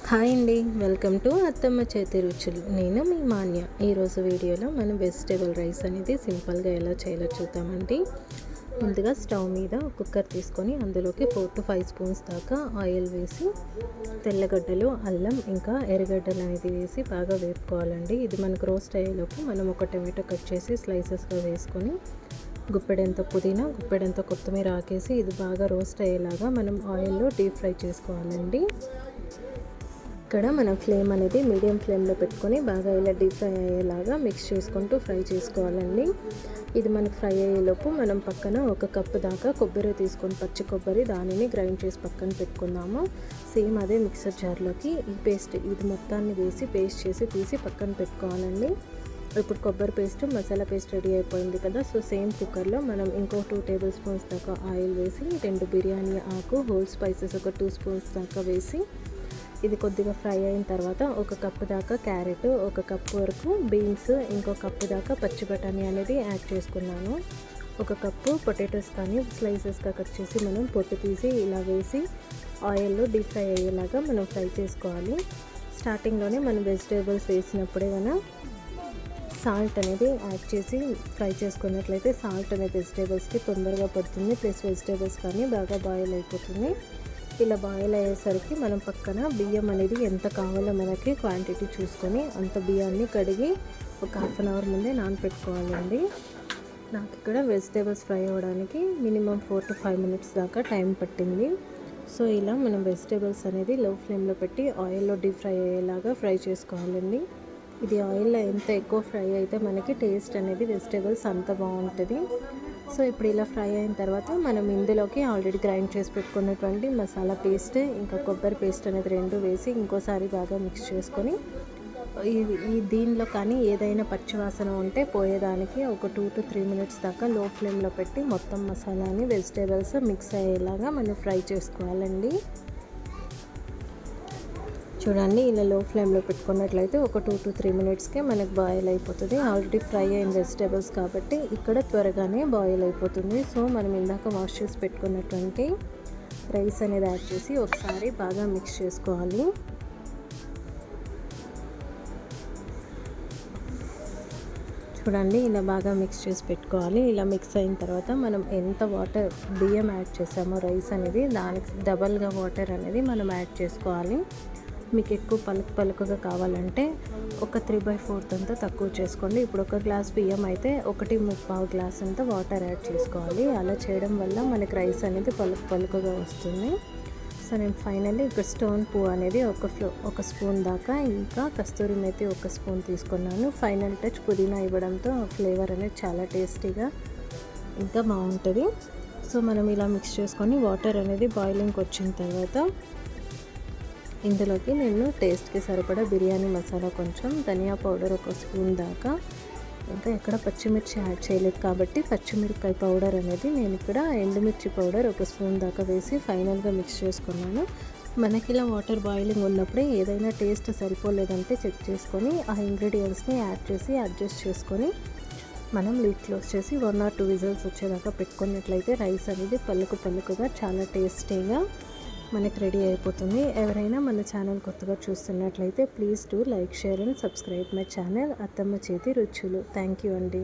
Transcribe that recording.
Hi అండి, welcome to అత్తమ్మ చేతి రుచులు. నేను మీ మాన్య. ఈరోజు వీడియోలో మనం వెజిటేబుల్ రైస్ అనేది సింపుల్గా ఎలా చేయాలో చూద్దామండి. ముందుగా స్టవ్ మీద కుక్కర్ తీసుకొని అందులోకి 4 to 5 స్పూన్స్ దాకా ఆయిల్ వేసి తెల్లగడ్డలు, అల్లం ఇంకా ఎర్రగడ్డలు అనేది వేసి బాగా వేపుకోవాలండి. ఇది మనకు రోస్ట్ అయ్యేలోపు మనం ఒక టమాటో కట్ చేసి స్లైసెస్గా వేసుకొని గుప్పెడంత పుదీనా, గుప్పెడంత కొత్తిమీర ఆకేసి ఇది బాగా రోస్ట్ అయ్యేలాగా మనం ఆయిల్లో డీప్ ఫ్రై చేసుకోవాలండి. ఇక్కడ మనం ఫ్లేమ్ అనేది మీడియం ఫ్లేమ్లో పెట్టుకొని బాగా ఇలా డీప్ ఫ్రై అయ్యేలాగా మిక్స్ చేసుకుంటూ ఫ్రై చేసుకోవాలండి. ఇది మనకు ఫ్రై అయ్యేలోపు మనం పక్కన 1 కప్పు దాకా కొబ్బరి తీసుకొని, పచ్చి కొబ్బరి, దానిని గ్రైండ్ చేసి పక్కన పెట్టుకుందాము. సేమ్ అదే మిక్సర్ జార్లోకి ఈ పేస్ట్ ఇది మొత్తాన్ని వేసి పేస్ట్ చేసి తీసి పక్కన పెట్టుకోవాలండి. ఇప్పుడు కొబ్బరి పేస్ట్, మసాలా పేస్ట్ రెడీ అయిపోయింది కదా. సో సేమ్ కుక్కర్లో మనం ఇంకో 2 టేబుల్ స్పూన్స్ దాకా ఆయిల్ వేసి 2 బిర్యానీ ఆకు, హోల్ స్పైసెస్ ఒక 2 స్పూన్స్ దాకా వేసి ఇది కొద్దిగా ఫ్రై అయిన తర్వాత 1 కప్పు దాకా క్యారెట్, 1 కప్పు వరకు బీన్స్, ఇంకో కప్పు దాకా పచ్చి బఠానీ అనేది యాడ్ చేసుకున్నాను. 1 కప్పు పొటాటోస్ కానీ స్లైసెస్గా కట్ చేసి మనం పొట్టు తీసి ఇలా వేసి ఆయిల్లో డీప్ ఫ్రై అయ్యేలాగా మనం ఫ్రై చేసుకోవాలి. స్టార్టింగ్లోనే మనం వెజిటేబుల్స్ వేసినప్పుడే మనం సాల్ట్ అనేది యాడ్ చేసి ఫ్రై చేసుకున్నట్లయితే సాల్ట్ అనేది వెజిటేబుల్స్కి తొందరగా పడుతుంది, ప్లస్ వెజిటేబుల్స్ కానీ బాగా బాయిల్ అయిపోతుంది. ఇలా బాయిల్ అయ్యేసరికి మనం పక్కన బియ్యం అనేది ఎంత కావాలో మనకి క్వాంటిటీ చూసుకొని అంత బియ్యాన్ని కడిగి ఒక 1/2 అవర్ ముందే నానపెట్టుకోవాలండి. నాకు ఇక్కడ వెజిటేబుల్స్ ఫ్రై అవ్వడానికి మినిమం 4 to 5 మినిట్స్ దాకా టైం పట్టింది. సో ఇలా మనం వెజిటేబుల్స్ అనేది లో ఫ్లేమ్లో పెట్టి ఆయిల్లో డీప్ ఫ్రై అయ్యేలాగా ఫ్రై చేసుకోవాలండి. ఇది ఆయిల్లో ఎంత ఎక్కువ ఫ్రై అయితే మనకి టేస్ట్ అనేది వెజిటేబుల్స్ అంత బాగుంటుంది. సో ఇప్పుడు ఇలా ఫ్రై అయిన తర్వాత మనం ఇందులోకి ఆల్రెడీ గ్రైండ్ చేసి పెట్టుకున్నటువంటి మసాలా పేస్ట్ ఇంకా కొబ్బరి పేస్ట్ అనేది 2 వేసి ఇంకోసారి బాగా మిక్స్ చేసుకొని దీనిలో కానీ ఏదైనా పచ్చివాసన ఉంటే పోయేదానికి ఒక 2 to 3 మినిట్స్ దాకా లో ఫ్లేమ్లో పెట్టి మొత్తం మసాలాని వెజిటేబుల్స్ మిక్స్ అయ్యేలాగా మనం ఫ్రై చేసుకోవాలండి. చూడండి, ఇలా లో ఫ్లేమ్లో పెట్టుకున్నట్లయితే ఒక 2 to 3 మినిట్స్కే మనకు బాయిల్ అయిపోతుంది. ఆల్రెడీ ఫ్రై అయిన వెజిటేబుల్స్ కాబట్టి ఇక్కడ త్వరగానే బాయిల్ అయిపోతుంది. సో మనం ఇందాక వాష్ చేసి పెట్టుకున్నటువంటి రైస్ అనేది యాడ్ చేసి ఒకసారి బాగా మిక్స్ చేసుకోవాలి. చూడండి, ఇలా బాగా మిక్స్ చేసి పెట్టుకోవాలి. ఇలా మిక్స్ అయిన తర్వాత మనం ఎంత వాటర్ బియ్యం యాడ్ చేసామో రైస్ అనేది దానికి డబల్గా వాటర్ అనేది మనం యాడ్ చేసుకోవాలి. మీకు ఎక్కువ పలుకుగా కావాలంటే ఒక 3/4 అంతా తక్కువ చేసుకోండి. ఇప్పుడు 1 గ్లాస్ బియ్యం అయితే 1.25 గ్లాస్ అంతా వాటర్ యాడ్ చేసుకోవాలి. అలా చేయడం వల్ల మనకి రైస్ అనేది పలుకుగా వస్తుంది. సో నేను ఫైనల్లీ ఇక్కడ స్టోన్ పువ్వు అనేది ఒక స్పూన్ దాకా, ఇంకా కస్తూరి మేతి 1 స్పూన్ తీసుకున్నాను. ఫైనల్ టచ్ పుదీనా ఇవ్వడంతో ఫ్లేవర్ అనేది చాలా టేస్టీగా ఇంకా బాగుంటుంది. సో మనం ఇలా మిక్స్ చేసుకొని వాటర్ అనేది బాయిలింగ్కి వచ్చిన తర్వాత ఇందులోకి నేను టేస్ట్కి సరిపడా బిర్యానీ మసాలా కొంచెం, ధనియా పౌడర్ 1 స్పూన్ దాకా, ఇంకా ఎక్కడ పచ్చిమిర్చి యాడ్ చేయలేదు కాబట్టి పచ్చిమిరపకాయ పౌడర్ అనేది నేను ఇక్కడ ఎండుమిర్చి పౌడర్ 1 స్పూన్ దాకా వేసి ఫైనల్గా మిక్స్ చేసుకున్నాను. మనకి ఇలా వాటర్ బాయిలింగ్ ఉన్నప్పుడే ఏదైనా టేస్ట్ సరిపోలేదంటే చెక్ చేసుకొని ఆ ఇంగ్రీడియంట్స్ని యాడ్ చేసి అడ్జస్ట్ చేసుకొని మనం లిడ్ క్లోజ్ చేసి 1 or 2 విజిల్స్ వచ్చేదాకా పెట్టుకున్నట్లయితే రైస్ అనేది పలుకుగా చాలా టేస్టీగా మనకి రెడీ అయిపోతుంది. ఎవరైనా మన ఛానల్ కొత్తగా చూస్తున్నట్లయితే please do like, share and subscribe my channel అత్తమ్మ చేతి రుచులు. థ్యాంక్ యూ అండి.